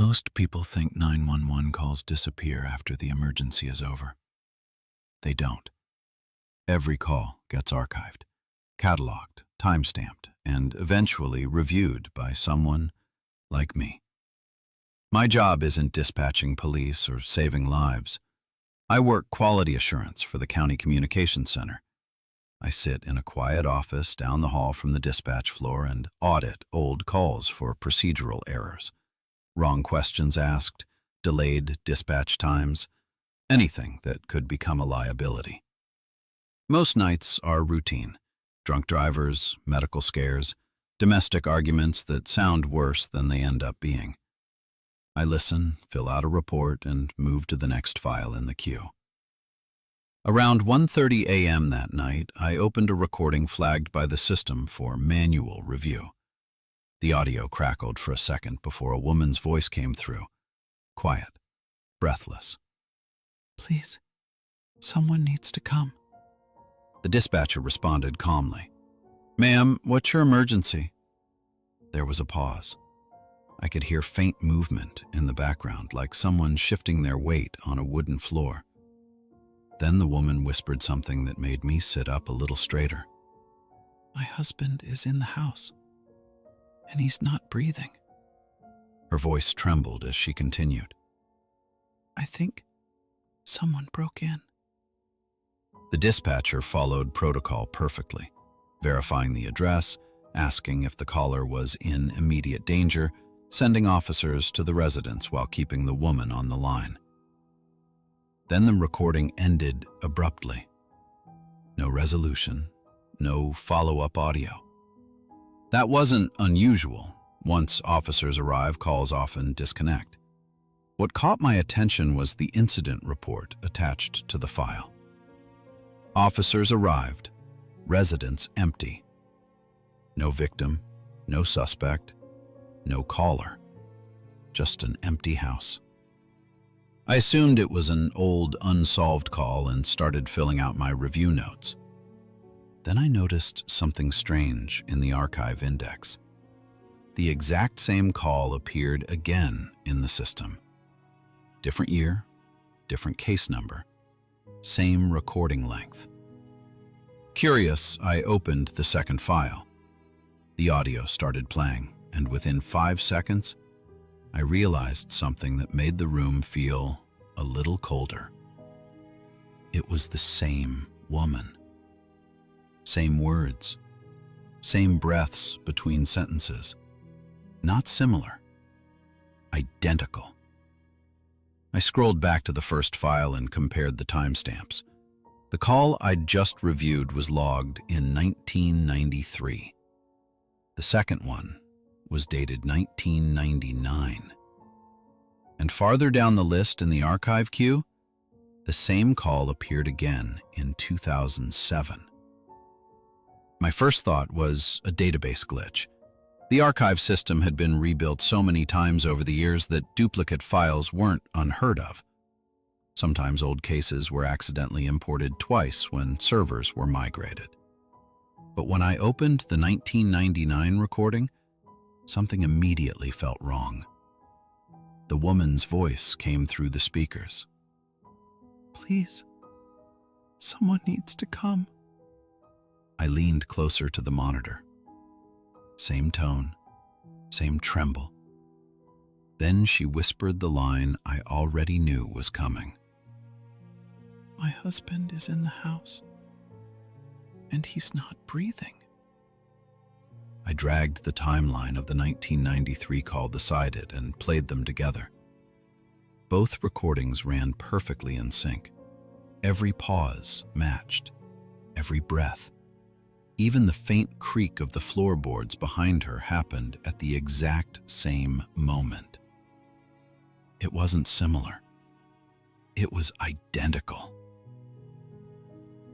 Most people think 911 calls disappear after the emergency is over. They don't. Every call gets archived, cataloged, time-stamped, and eventually reviewed by someone like me. My job isn't dispatching police or saving lives. I work quality assurance for the County Communications Center. I sit in a quiet office down the hall from the dispatch floor and audit old calls for procedural errors. Wrong questions asked, delayed dispatch times, anything that could become a liability. Most nights are routine. Drunk drivers, medical scares, domestic arguments that sound worse than they end up being. I listen, fill out a report, and move to the next file in the queue. Around 1:30 a.m. that night, I opened a recording flagged by the system for manual review. The audio crackled for a second before a woman's voice came through. Quiet, breathless. "Please, someone needs to come." The dispatcher responded calmly. "Ma'am, what's your emergency?" There was a pause. I could hear faint movement in the background, like someone shifting their weight on a wooden floor. Then the woman whispered something that made me sit up a little straighter. "My husband is in the house, and he's not breathing." Her voice trembled as she continued. "I think someone broke in." The dispatcher followed protocol perfectly, verifying the address, asking if the caller was in immediate danger, sending officers to the residence while keeping the woman on the line. Then the recording ended abruptly. No resolution, no follow-up audio. That wasn't unusual. Once officers arrive, calls often disconnect. What caught my attention was the incident report attached to the file. Officers arrived, residence empty. No victim, no suspect, no caller. Just an empty house. I assumed it was an old unsolved call and started filling out my review notes. Then I noticed something strange in the archive index. The exact same call appeared again in the system. Different year, different case number, same recording length. Curious, I opened the second file. The audio started playing, and within 5 seconds, I realized something that made the room feel a little colder. It was the same woman. Same words, same breaths between sentences. Not similar, identical. I scrolled back to the first file and compared the timestamps. The call I'd just reviewed was logged in 1993. The second one was dated 1999. And farther down the list in the archive queue, the same call appeared again in 2007. My first thought was a database glitch. The archive system had been rebuilt so many times over the years that duplicate files weren't unheard of. Sometimes old cases were accidentally imported twice when servers were migrated. But when I opened the 1999 recording, something immediately felt wrong. The woman's voice came through the speakers. "Please, someone needs to come." I leaned closer to the monitor. Same tone, same tremble. Then she whispered the line I already knew was coming. "My husband is in the house, and he's not breathing." I dragged the timeline of the 1993 call beside it and played them together. Both recordings ran perfectly in sync. Every pause matched, every breath. Even the faint creak of the floorboards behind her happened at the exact same moment. It wasn't similar. It was identical.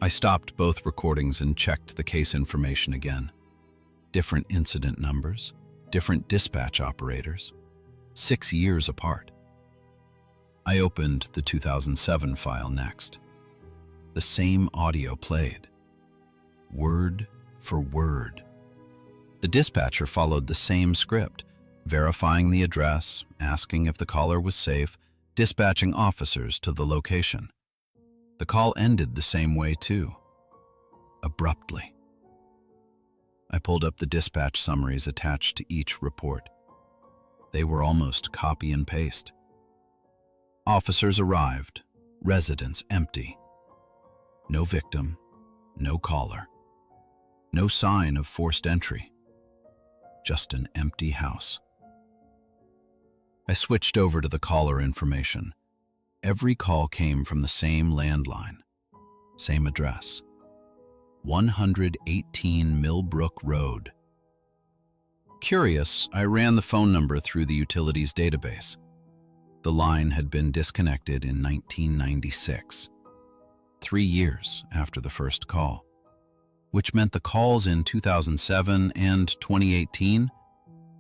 I stopped both recordings and checked the case information again. Different incident numbers, different dispatch operators, 6 years apart. I opened the 2007 file next. The same audio played, word for word. The dispatcher followed the same script, verifying the address, asking if the caller was safe, dispatching officers to the location. The call ended the same way too, abruptly. I pulled up the dispatch summaries attached to each report. They were almost copy and paste. Officers arrived, residence empty. No victim, no caller. No sign of forced entry. Just an empty house. I switched over to the caller information. Every call came from the same landline, same address. 118 Millbrook Road. Curious, I ran the phone number through the utilities database. The line had been disconnected in 1996, 3 years after the first call, which meant the calls in 2007 and 2018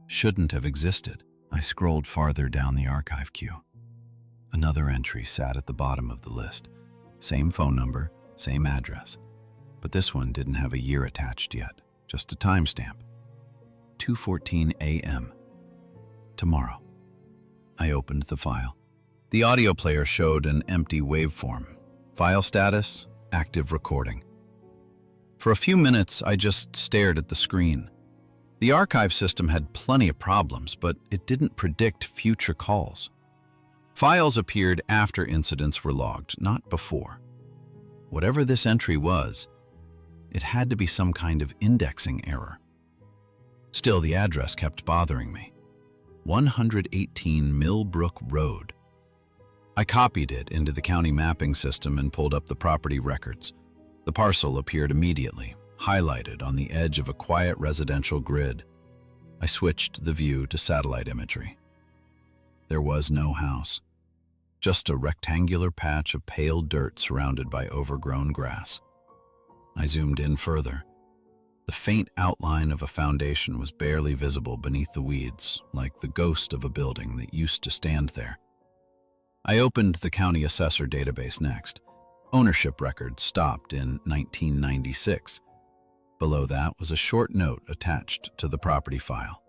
shouldn't have existed. I scrolled farther down the archive queue. Another entry sat at the bottom of the list. Same phone number, same address. But this one didn't have a year attached yet, just a timestamp. 2:14 a.m. Tomorrow. I opened the file. The audio player showed an empty waveform. File status, active recording. For a few minutes, I just stared at the screen. The archive system had plenty of problems, but it didn't predict future calls. Files appeared after incidents were logged, not before. Whatever this entry was, it had to be some kind of indexing error. Still, the address kept bothering me. 118 Millbrook Road. I copied it into the county mapping system and pulled up the property records. The parcel appeared immediately, highlighted on the edge of a quiet residential grid. I switched the view to satellite imagery. There was no house, just a rectangular patch of pale dirt surrounded by overgrown grass. I zoomed in further. The faint outline of a foundation was barely visible beneath the weeds, like the ghost of a building that used to stand there. I opened the county assessor database next. Ownership record stopped in 1996. Below that was a short note attached to the property file.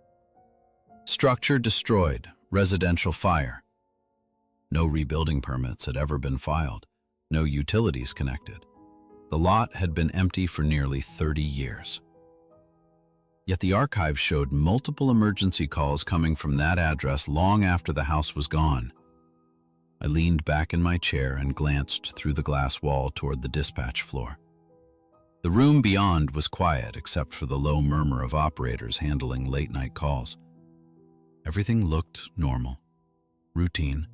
Structure destroyed, residential fire. No rebuilding permits had ever been filed, no utilities connected. The lot had been empty for nearly 30 years. Yet the archive showed multiple emergency calls coming from that address long after the house was gone. I leaned back in my chair and glanced through the glass wall toward the dispatch floor. The room beyond was quiet except for the low murmur of operators handling late-night calls. Everything looked normal, routine.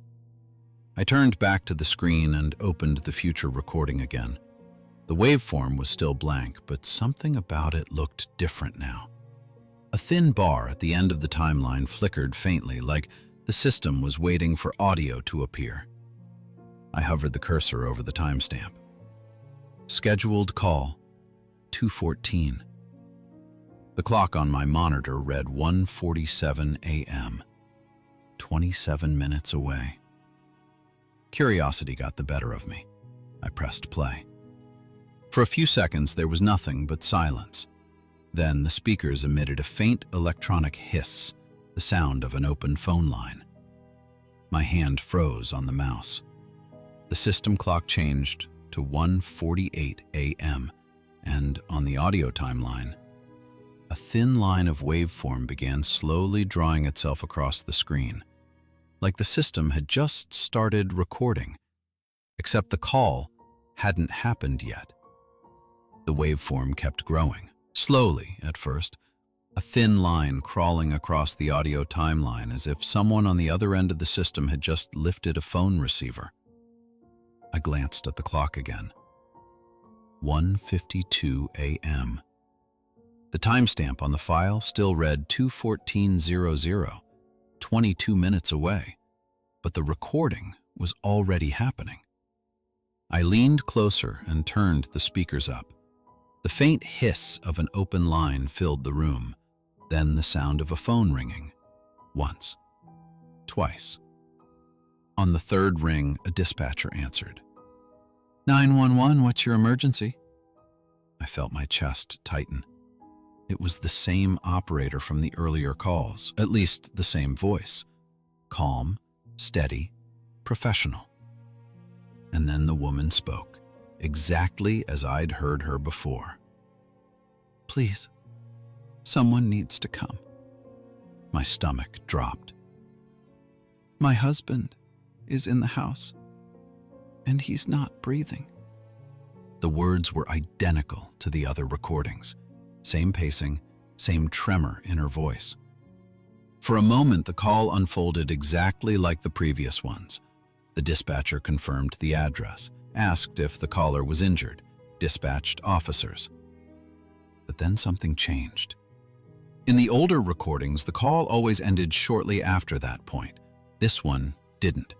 I turned back to the screen and opened the future recording again. The waveform was still blank, but something about it looked different now. A thin bar at the end of the timeline flickered faintly, like the system was waiting for audio to appear. I hovered the cursor over the timestamp. Scheduled call, 2:14. The clock on my monitor read 1:47 a.m., 27 minutes away. Curiosity got the better of me. I pressed play. For a few seconds, there was nothing but silence. Then the speakers emitted a faint electronic hiss, the sound of an open phone line. My hand froze on the mouse. The system clock changed to 1:48 a.m., and on the audio timeline, a thin line of waveform began slowly drawing itself across the screen, like the system had just started recording, except the call hadn't happened yet. The waveform kept growing, slowly at first, a thin line crawling across the audio timeline as if someone on the other end of the system had just lifted a phone receiver. I glanced at the clock again. 1:52 a.m. The timestamp on the file still read 2:14:00, 22 minutes away, but the recording was already happening. I leaned closer and turned the speakers up. The faint hiss of an open line filled the room, then the sound of a phone ringing. Once. Twice. On the third ring, a dispatcher answered. 911, what's your emergency? I felt my chest tighten. It was the same operator from the earlier calls, at least the same voice. Calm, steady, professional. And then the woman spoke, exactly as I'd heard her before. "Please, someone needs to come." My stomach dropped. "My husband is in the house, and he's not breathing." The words were identical to the other recordings. Same pacing, same tremor in her voice. For a moment, the call unfolded exactly like the previous ones. The dispatcher confirmed the address, asked if the caller was injured, dispatched officers. But then something changed. In the older recordings, the call always ended shortly after that point. This one didn't.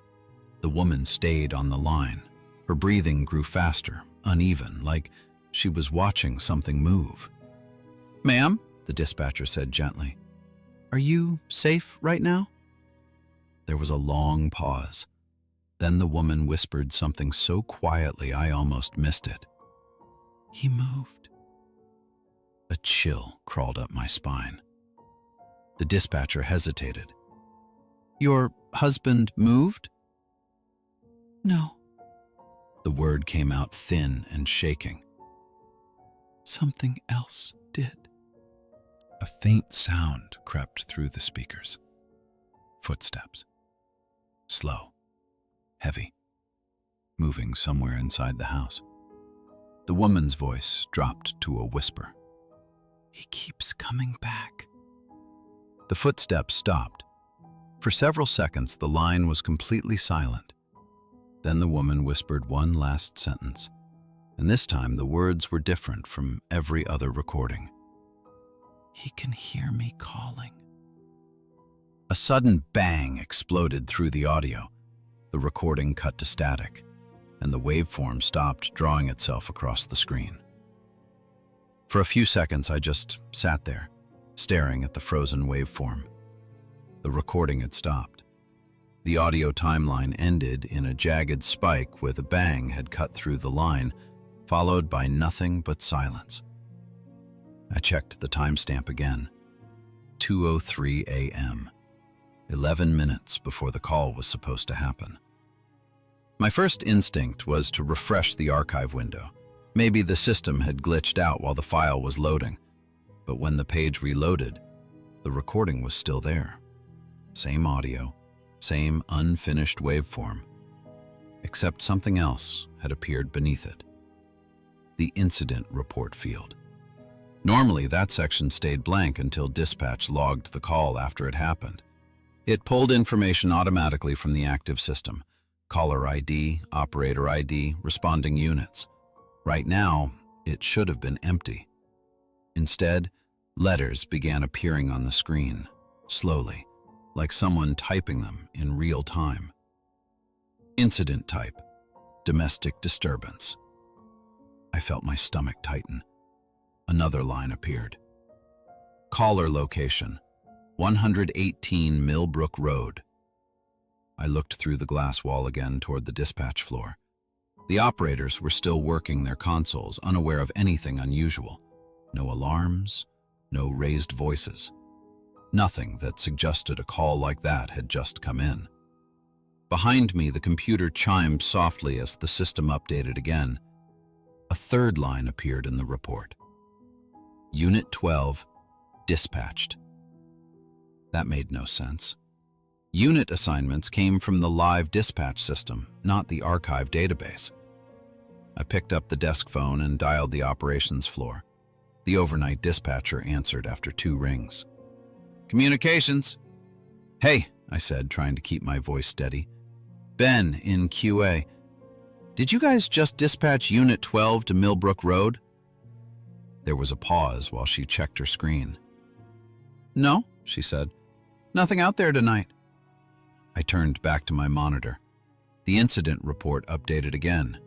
The woman stayed on the line. Her breathing grew faster, uneven, like she was watching something move. "Ma'am," the dispatcher said gently, "are you safe right now?" There was a long pause. Then the woman whispered something so quietly I almost missed it. "He moved." A chill crawled up my spine. The dispatcher hesitated. "Your husband moved?" "No." The word came out thin and shaking. "Something else did." A faint sound crept through the speakers. Footsteps. Slow. Heavy. Moving somewhere inside the house. The woman's voice dropped to a whisper. "He keeps coming back." The footsteps stopped. For several seconds, the line was completely silent. Then the woman whispered one last sentence, and this time the words were different from every other recording. "He can hear me calling." A sudden bang exploded through the audio. The recording cut to static, and the waveform stopped drawing itself across the screen. For a few seconds, I just sat there, staring at the frozen waveform. The recording had stopped. The audio timeline ended in a jagged spike with a bang had cut through the line, followed by nothing but silence. I checked the timestamp again. 2:03 a.m. 11 minutes before the call was supposed to happen. My first instinct was to refresh the archive window. Maybe the system had glitched out while the file was loading, but when the page reloaded, the recording was still there. Same audio, same unfinished waveform, except something else had appeared beneath it. The incident report field. Normally, that section stayed blank until dispatch logged the call after it happened. It pulled information automatically from the active system: caller ID, operator ID, responding units. Right now, it should have been empty. Instead, letters began appearing on the screen, slowly, like someone typing them in real time. Incident type: domestic disturbance. I felt my stomach tighten. Another line appeared. Caller location: 118 Millbrook Road. I looked through the glass wall again toward the dispatch floor. The operators were still working their consoles, unaware of anything unusual. No alarms, no raised voices. Nothing that suggested a call like that had just come in. Behind me, the computer chimed softly as the system updated again. A third line appeared in the report. Unit 12, dispatched. That made no sense. Unit assignments came from the live dispatch system, not the archive database. I picked up the desk phone and dialed the operations floor. The overnight dispatcher answered after 2 rings. "Communications." "Hey," I said, trying to keep my voice steady. "Ben, in QA. Did you guys just dispatch Unit 12 to Millbrook Road?" There was a pause while she checked her screen. "No," she said. "Nothing out there tonight." I turned back to my monitor. The incident report updated again.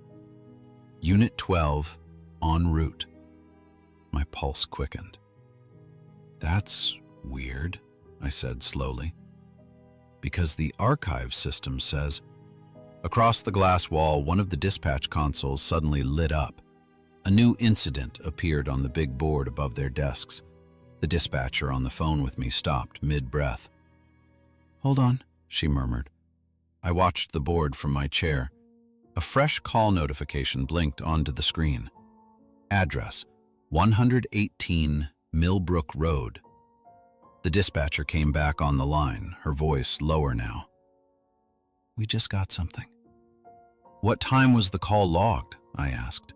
Unit 12, en route. My pulse quickened. "That's weird," I said slowly. "Because the archive system says..." Across the glass wall, one of the dispatch consoles suddenly lit up. A new incident appeared on the big board above their desks. The dispatcher on the phone with me stopped mid-breath. "Hold on," she murmured. I watched the board from my chair. A fresh call notification blinked onto the screen. Address: 118 Millbrook Road. The dispatcher came back on the line, her voice lower now. "We just got something." "What time was the call logged?" I asked.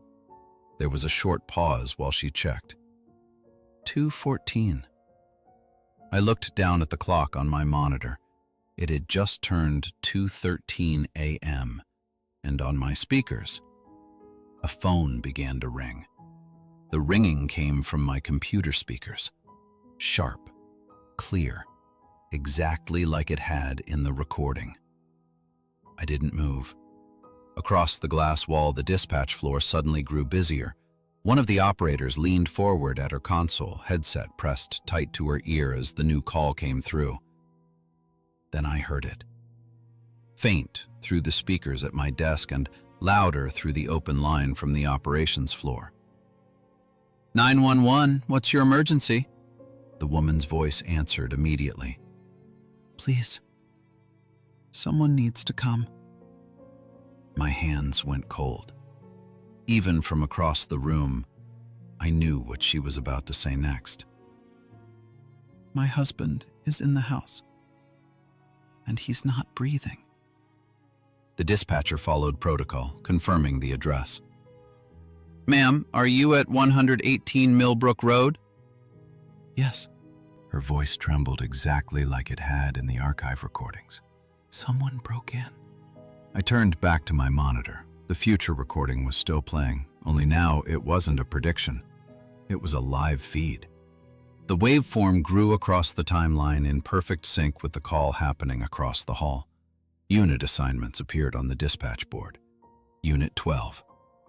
There was a short pause while she checked. 2:14. I looked down at the clock on my monitor. It had just turned 2:13 a.m., and on my speakers, a phone began to ring. The ringing came from my computer speakers. Sharp, clear, exactly like it had in the recording. I didn't move. Across the glass wall, the dispatch floor suddenly grew busier. One of the operators leaned forward at her console, headset pressed tight to her ear as the new call came through. Then I heard it. Faint through the speakers at my desk and louder through the open line from the operations floor. 911, what's your emergency?" The woman's voice answered immediately. "Please, someone needs to come." My hands went cold. Even from across the room, I knew what she was about to say next. "My husband is in the house, and he's not breathing." The dispatcher followed protocol, confirming the address. "Ma'am, are you at 118 Millbrook Road?" "Yes." Her voice trembled exactly like it had in the archive recordings. "Someone broke in." I turned back to my monitor. The future recording was still playing, only now it wasn't a prediction. It was a live feed. The waveform grew across the timeline in perfect sync with the call happening across the hall. Unit assignments appeared on the dispatch board. Unit 12,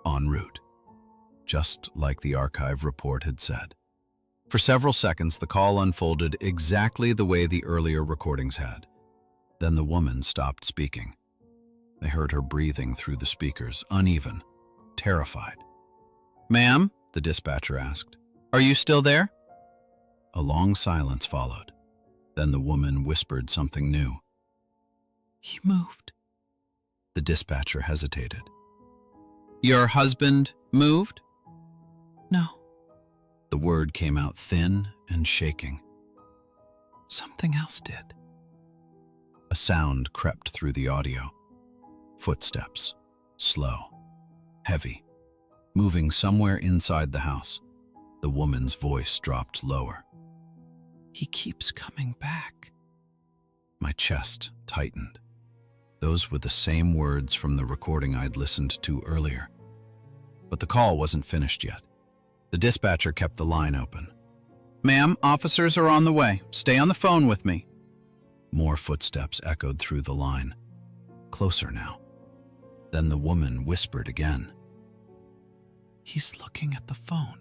en route. Just like the archive report had said. For several seconds, the call unfolded exactly the way the earlier recordings had. Then the woman stopped speaking. I heard her breathing through the speakers, uneven, terrified. "Ma'am," the dispatcher asked, "are you still there?" A long silence followed. Then the woman whispered something new. "He moved." The dispatcher hesitated. "Your husband moved?" "No." The word came out thin and shaking. "Something else did." A sound crept through the audio. Footsteps, slow, heavy, moving somewhere inside the house. The woman's voice dropped lower. "He keeps coming back." My chest tightened. Those were the same words from the recording I'd listened to earlier. But the call wasn't finished yet. The dispatcher kept the line open. "Ma'am, officers are on the way. Stay on the phone with me." More footsteps echoed through the line. Closer now. Then the woman whispered again. "He's looking at the phone."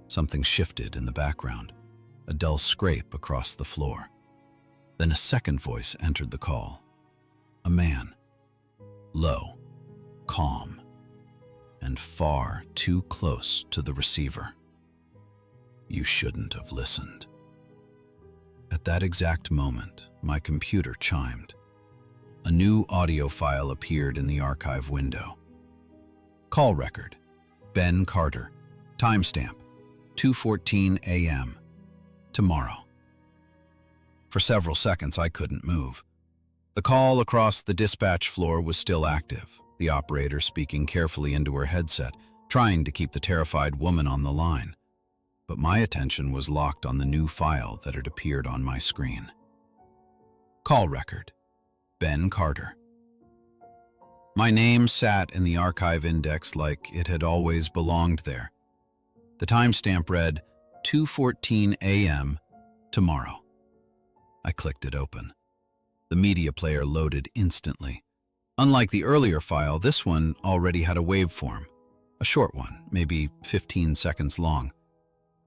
Something shifted in the background, a dull scrape across the floor. Then a second voice entered the call. A man, low, calm, and far too close to the receiver. "You shouldn't have listened." At that exact moment, my computer chimed. A new audio file appeared in the archive window. Call record, Ben Carter, timestamp, 2:14 a.m., tomorrow. For several seconds, I couldn't move. The call across the dispatch floor was still active, the operator speaking carefully into her headset, trying to keep the terrified woman on the line. But my attention was locked on the new file that had appeared on my screen. Call record, Ben Carter. My name sat in the archive index like it had always belonged there. The timestamp read 2:14 a.m. tomorrow. I clicked it open. The media player loaded instantly. Unlike the earlier file, this one already had a waveform, a short one, maybe 15 seconds long.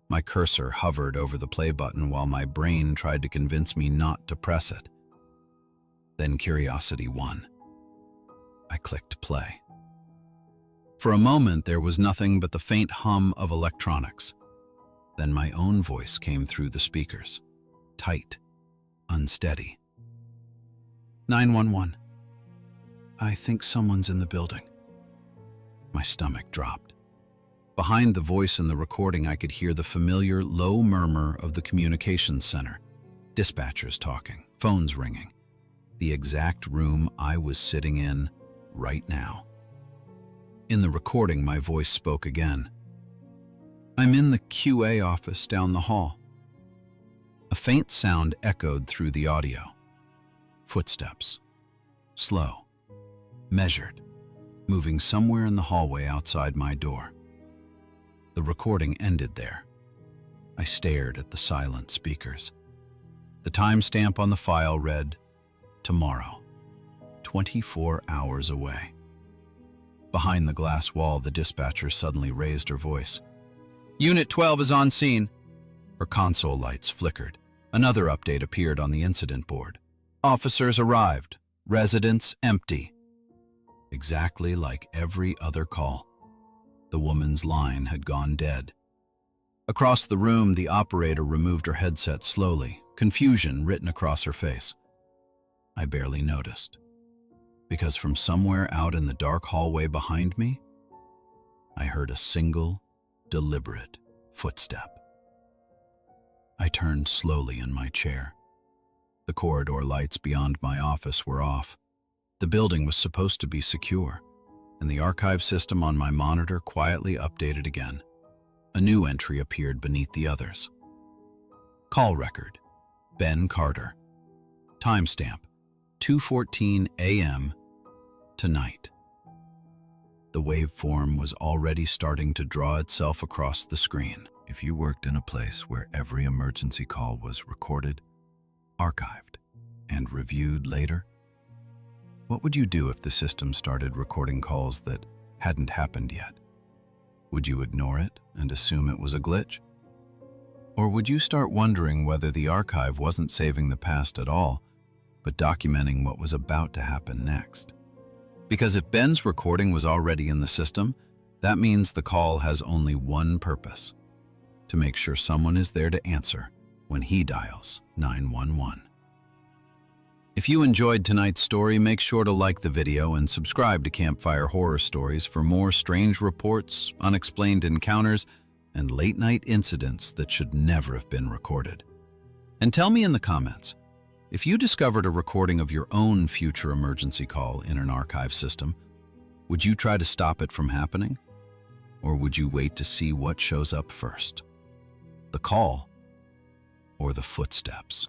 My cursor hovered over the play button while my brain tried to convince me not to press it. Then curiosity won. I clicked play. For a moment, there was nothing but the faint hum of electronics. Then my own voice came through the speakers. Tight, unsteady. 911. I think someone's in the building. My stomach dropped. Behind the voice in the recording, I could hear the familiar low murmur of the communications center. Dispatchers talking, phones ringing. The exact room I was sitting in right now. In the recording, my voice spoke again. I'm in the QA office down the hall. A faint sound echoed through the audio. Footsteps. Slow. Measured. Moving somewhere in the hallway outside my door. The recording ended there. I stared at the silent speakers. The timestamp on the file read, tomorrow, 24 hours away. Behind the glass wall, the dispatcher suddenly raised her voice. Unit 12 is on scene. Her console lights flickered. Another update appeared on the incident board. Officers arrived. Residence empty. Exactly like every other call. The woman's line had gone dead. Across the room, the operator removed her headset slowly, confusion written across her face. I barely noticed, because from somewhere out in the dark hallway behind me, I heard a single, deliberate footstep. I turned slowly in my chair. The corridor lights beyond my office were off. The building was supposed to be secure, and the archive system on my monitor quietly updated again. A new entry appeared beneath the others. Call record, Ben Carter. Timestamp, 2:14 a.m. tonight. The waveform was already starting to draw itself across the screen. If you worked in a place where every emergency call was recorded, archived, and reviewed later, what would you do if the system started recording calls that hadn't happened yet? Would you ignore it and assume it was a glitch? Or would you start wondering whether the archive wasn't saving the past at all, but documenting what was about to happen next? Because if Ben's recording was already in the system, that means the call has only one purpose: to make sure someone is there to answer when he dials 911. If you enjoyed tonight's story, make sure to like the video and subscribe to Campfire Horror Stories for more strange reports, unexplained encounters, and late-night incidents that should never have been recorded. And tell me in the comments, if you discovered a recording of your own future emergency call in an archive system, would you try to stop it from happening? Or would you wait to see what shows up first? The call or the footsteps?